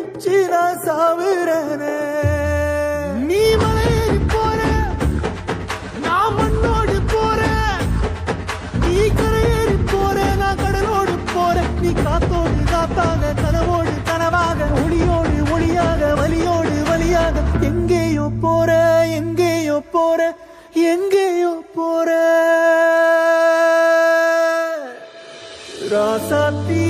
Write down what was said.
நினைச்சு நான் சாவுறேனே. நீ மலையேறி போற, நான் மண்ணோடு போறேன். நீ கரையேறி போற, நான் கடலோடு போறேன். நீ காத்தோடு காத்தாக, கனவோடு கனவாக, ஒளியோடு ஒளியாக, வலியோடு வலியாக, எங்கேயோ போற, எங்கேயோ போற, எங்கேயோ போற. ராசாத்தி